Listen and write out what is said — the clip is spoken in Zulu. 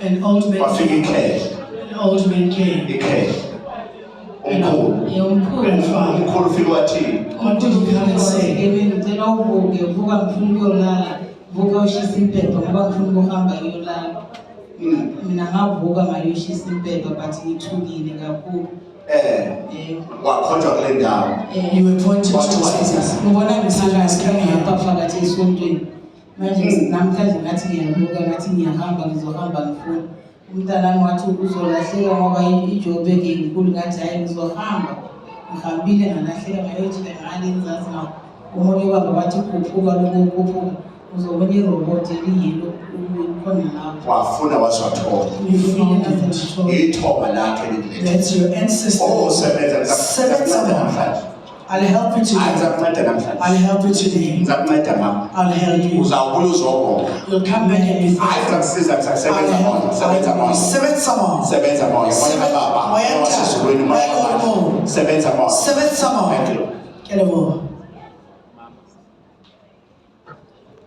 An old man Wafika came. ikhehle. An old man came. Ikhehle. Umkhulu. Grandfather. Umkhulu ufika wathi. What did he come and say? Wakhonjwa kule ndawo. You were pointed to Jesus. Umntanami wathi uzolahleka ngoba ijobe ke inkulu ngathi hayi ngizohamba ngihambile ngalahleka ngayojika ngale nzazi ngawo umoya wami wathi khuphuka lokuphuka uzobona irobot eliyilo khona lapho Wafuna waswathola. Ithoba lakhe leli. That's your ancestor. Oh, sebenza namhlanje. I'll help you today. Ngizakunceda namhlanje. I'll help you today. Ngizakunceda ngapha. I'll help you. Uzawubuya uzobonga. You'll come back and be Hayi ngizakusiza ngizakusebenza moya. Sebenza moya. Sebenza moya. Sebenza moya. Moya baba. Moya Wasezulwini moya baba. Sebenza moya. Sebenza moya. Thank you. Get over.